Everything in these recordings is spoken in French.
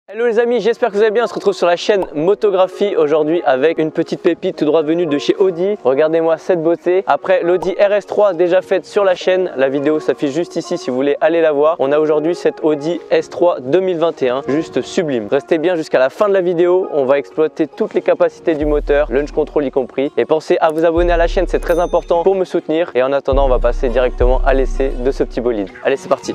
Hello les amis, j'espère que vous allez bien. On se retrouve sur la chaîne Motographie aujourd'hui avec une petite pépite tout droit venue de chez Audi. Regardez-moi cette beauté. Après l'Audi RS3 déjà faite sur la chaîne, la vidéo s'affiche juste ici si vous voulez aller la voir. On a aujourd'hui cette Audi S3 2021, juste sublime. Restez bien jusqu'à la fin de la vidéo, on va exploiter toutes les capacités du moteur, launch control y compris. Et pensez à vous abonner à la chaîne, c'est très important pour me soutenir. Et en attendant, on va passer directement à l'essai de ce petit bolide. Allez, c'est parti.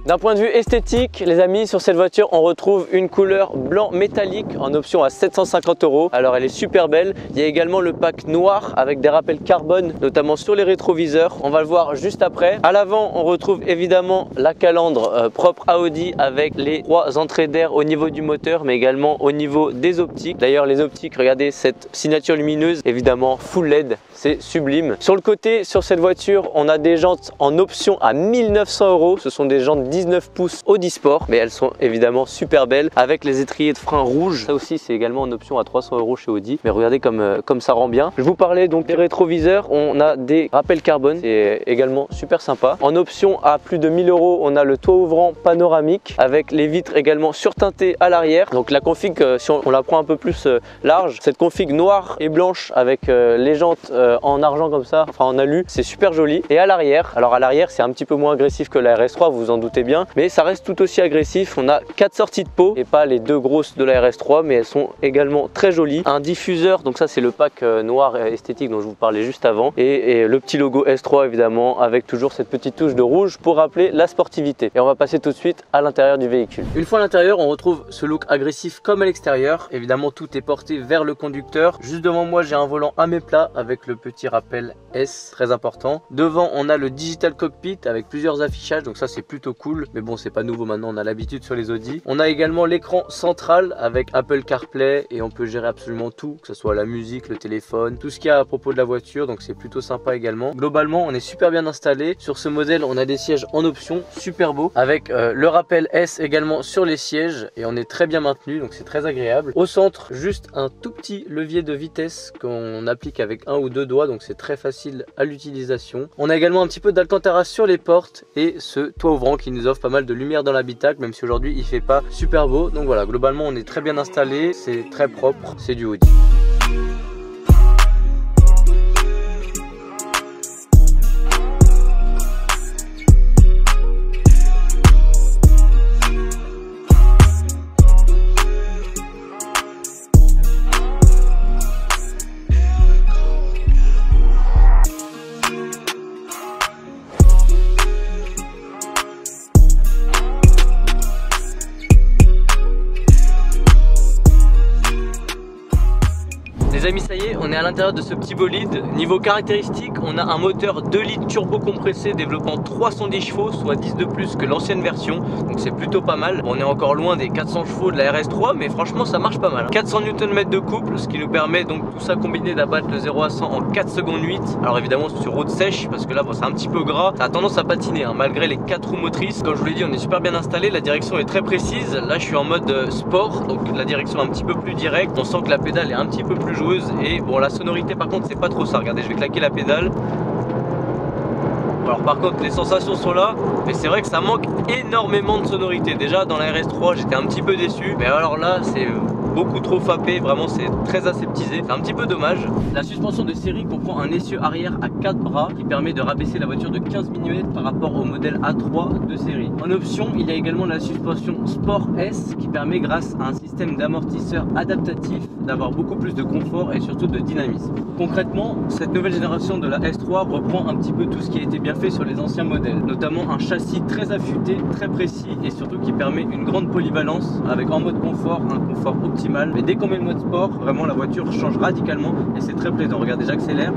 D'un point de vue esthétique, les amis, sur cette voiture, on retrouve une couleur blanc métallique en option à 750 €. Alors elle est super belle. Il y a également le pack noir avec des rappels carbone, notamment sur les rétroviseurs. On va le voir juste après. À l'avant, on retrouve évidemment la calandre propre à Audi avec les 3 entrées d'air au niveau du moteur, mais également au niveau des optiques. D'ailleurs, les optiques, regardez cette signature lumineuse, évidemment full LED, c'est sublime. Sur le côté, sur cette voiture, on a des jantes en option à 1900 €. Ce sont des jantes 19 pouces Audi Sport, mais elles sont évidemment super belles avec les étriers de frein rouges. Ça aussi, c'est également en option à 300 € chez Audi, mais regardez comme ça rend bien. Je vous parlais donc des rétroviseurs, on a des rappels carbone, c'est également super sympa. En option à plus de 1000 €, on a le toit ouvrant panoramique avec les vitres également surteintées à l'arrière. Donc la config, si on la prend un peu plus large, cette config noire et blanche avec les jantes en argent comme ça, enfin en alu, c'est super joli. Et à l'arrière, alors à l'arrière c'est un petit peu moins agressif que la RS3, vous vous en doutez bien, mais ça reste tout aussi agressif. On a 4 sorties de pot et pas les 2 grosses de la RS3, mais elles sont également très jolies. Un diffuseur, donc ça c'est le pack noir esthétique dont je vous parlais juste avant, et le petit logo S3 évidemment avec toujours cette petite touche de rouge pour rappeler la sportivité. Et on va passer tout de suite à l'intérieur du véhicule. Une fois à l'intérieur, on retrouve ce look agressif comme à l'extérieur. Évidemment, tout est porté vers le conducteur. Juste devant moi, j'ai un volant à mes plats avec le petit rappel S, très important. Devant, on a le digital cockpit avec plusieurs affichages, donc ça c'est plutôt cool. Mais bon, c'est pas nouveau maintenant, on a l'habitude sur les Audi. On a également l'écran central avec Apple CarPlay et on peut gérer absolument tout, que ce soit la musique, le téléphone, tout ce qu'il y a à propos de la voiture, donc c'est plutôt sympa également. Globalement, on est super bien installé. Sur ce modèle, on a des sièges en option, super beau, avec le rappel S également sur les sièges et on est très bien maintenu, donc c'est très agréable. Au centre, juste un tout petit levier de vitesse qu'on applique avec 1 ou 2 doigts, donc c'est très facile à l'utilisation. On a également un petit peu d'Alcantara sur les portes et ce toit ouvrant qui nous offre pas mal de lumière dans l'habitacle, même si aujourd'hui il fait pas super beau. Donc voilà, globalement on est très bien installé, c'est très propre, c'est du Audi. Les amis, ça y est, on est à l'intérieur de ce petit bolide. Niveau caractéristiques, on a un moteur 2 litres turbo compressé développant 310 chevaux, soit 10 de plus que l'ancienne version. Donc c'est plutôt pas mal. On est encore loin des 400 chevaux de la RS3, mais franchement ça marche pas mal. 400 Nm de couple, ce qui nous permet donc tout ça combiné d'abattre le 0 à 100 en 4 secondes 8. Alors évidemment sur route sèche, parce que là bon, c'est un petit peu gras, ça a tendance à patiner hein, malgré les 4 roues motrices. Comme je vous l'ai dit, on est super bien installé, la direction est très précise. Là je suis en mode sport, donc la direction est un petit peu plus directe. On sent que la pédale est un petit peu plus joueuse. Et bon, la sonorité par contre c'est pas trop ça. Regardez, je vais claquer la pédale. Alors par contre les sensations sont là, mais c'est vrai que ça manque énormément de sonorité. Déjà dans la RS3 j'étais un petit peu déçu, mais alors là c'est beaucoup trop fappé, vraiment c'est très aseptisé, c'est un petit peu dommage. La suspension de série comprend un essieu arrière à 4 bras qui permet de rabaisser la voiture de 15 mm par rapport au modèle A3 de série. En option, il y a également la suspension Sport S qui permet, grâce à un système d'amortisseur adaptatif, d'avoir beaucoup plus de confort et surtout de dynamisme. Concrètement, cette nouvelle génération de la S3 reprend un petit peu tout ce qui a été bien fait sur les anciens modèles, notamment un châssis très affûté, très précis et surtout qui permet une grande polyvalence avec en mode confort un confort optimal. Mais dès qu'on met le mode sport, vraiment la voiture change radicalement et c'est très plaisant. Regardez, j'accélère.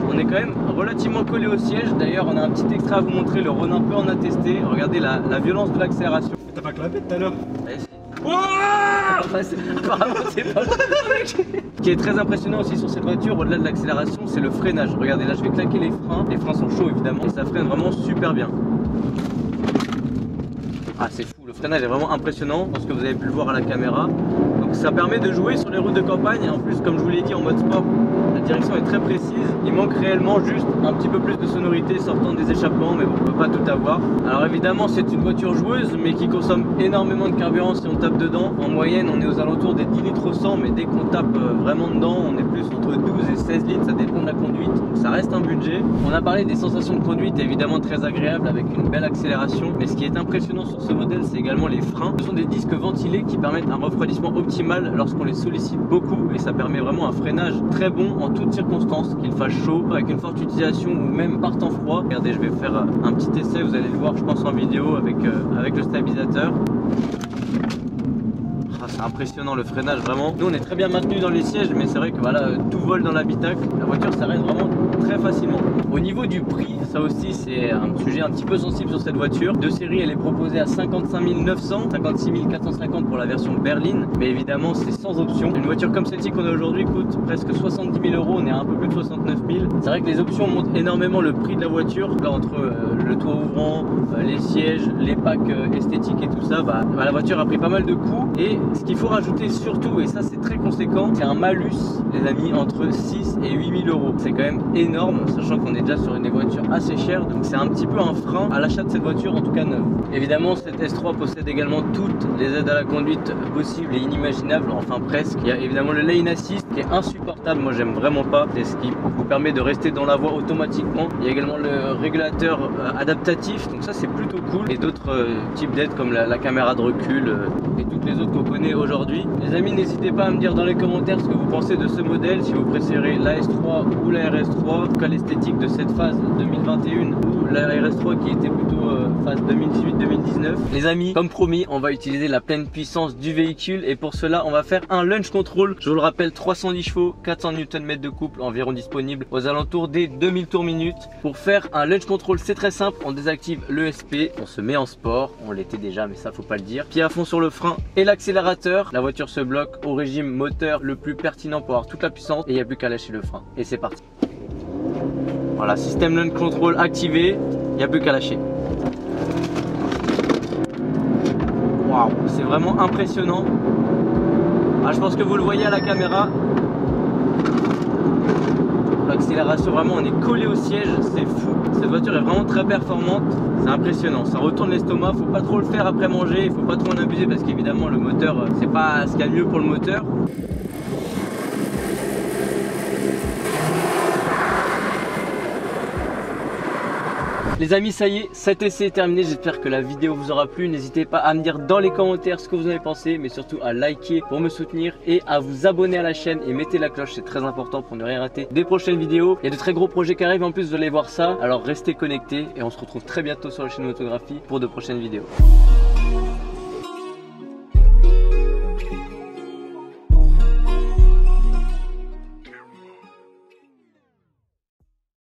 On est quand même relativement collé au siège. D'ailleurs, on a un petit extrait à vous montrer. Le Ronin peut en attester. Regardez la violence de l'accélération. T'as pas clapé tout à l'heure? Apparemment c'est pas Ce qui est très impressionnant aussi sur cette voiture, au-delà de l'accélération, c'est le freinage. Regardez, là je vais claquer les freins. Les freins sont chauds évidemment et ça freine vraiment super bien. Ah, c'est fou, le freinage est vraiment impressionnant. Je pense que vous avez pu le voir à la caméra. Donc ça permet de jouer sur les routes de campagne. Et en plus, comme je vous l'ai dit, en mode sport, la direction est très précise. Il manque réellement juste un petit peu plus de sonorité sortant des échappements, mais bon, on peut pas tout avoir. Alors évidemment, c'est une voiture joueuse, mais qui consomme énormément de carburant si on tape dedans. En moyenne, on est aux alentours des 10 litres au 100, mais dès qu'on tape vraiment dedans, on est plus entre 12 et 16 litres, ça dépend de la conduite. Donc ça reste un budget. On a parlé des sensations de conduite, évidemment très agréables avec une belle accélération. Mais ce qui est impressionnant sur ce modèle, c'est également les freins. Ce sont des disques ventilés qui permettent un refroidissement optimal lorsqu'on les sollicite beaucoup, et ça permet vraiment un freinage très bon en toutes circonstances, qu'il fasse chaud, avec une forte utilisation ou même par temps froid. Regardez, je vais faire un petit essai, vous allez le voir je pense en vidéo avec le stabilisateur. C'est impressionnant le freinage, vraiment. Nous on est très bien maintenu dans les sièges, mais c'est vrai que voilà, tout vole dans l'habitacle. La voiture s'arrête vraiment très facilement. Au niveau du prix, ça aussi c'est un sujet un petit peu sensible sur cette voiture. De série, elle est proposée à 55 900, 56 450 pour la version berline, mais évidemment c'est sans option. Une voiture comme celle-ci qu'on a aujourd'hui coûte presque 70 000 €, on est à un peu plus de 69 000. C'est vrai que les options montent énormément le prix de la voiture. Là, entre le toit ouvrant, les sièges, les packs esthétiques et tout ça, la voiture a pris pas mal de coups. Et ce qu'il faut rajouter surtout, et ça c'est très conséquent, c'est un malus, les amis, entre 6 et 8 000 €. C'est quand même énorme, sachant qu'on est déjà sur une voiture assez chère, donc c'est un petit peu un frein à l'achat de cette voiture, en tout cas neuve. Évidemment, cette S3 possède également toutes les aides à la conduite possibles et inimaginables, enfin presque. Il y a évidemment le lane assist qui est insupportable, moi j'aime vraiment pas, c'est ce qui vous permet de rester dans la voie automatiquement. Il y a également le régulateur adaptatif, donc ça c'est plutôt cool, et d'autres types d'aides comme la caméra de recul et toutes les autres qu'on connaît aujourd'hui. Les amis, n'hésitez pas à me dire dans les commentaires ce que vous pensez de ce modèle, si vous préférez la S3 ou la RS3, en tout cas l'esthétique de cette phase 2021 ou la RS3 qui était plutôt phase 2018-2019. Les amis, comme promis, on va utiliser la pleine puissance du véhicule, et pour cela on va faire un launch control. Je vous le rappelle, 310 chevaux, 400 Nm de couple environ disponible aux alentours des 2000 tours minute. Pour faire un launch control, c'est très simple, on désactive l'ESP, on se met en sport, on l'était déjà mais ça faut pas le dire, pied à fond sur le frein et l'accélérateur. La voiture se bloque au régime moteur le plus pertinent pour avoir toute la puissance, et il n'y a plus qu'à lâcher le frein et c'est parti. Voilà, système launch control activé, il n'y a plus qu'à lâcher. Waouh, c'est vraiment impressionnant. Je pense que vous le voyez à la caméra. L'accélération, vraiment, on est collé au siège, c'est fou. Cette voiture est vraiment très performante, c'est impressionnant. Ça retourne l'estomac, faut pas trop le faire après manger, il faut pas trop en abuser parce qu'évidemment le moteur, c'est pas ce qu'il y a de mieux pour le moteur. Les amis, ça y est, cet essai est terminé. J'espère que la vidéo vous aura plu. N'hésitez pas à me dire dans les commentaires ce que vous en avez pensé, mais surtout à liker pour me soutenir et à vous abonner à la chaîne et mettez la cloche, c'est très important pour ne rien rater des prochaines vidéos. Il y a de très gros projets qui arrivent en plus, vous allez voir ça. Alors restez connectés et on se retrouve très bientôt sur la chaîne Motographie pour de prochaines vidéos.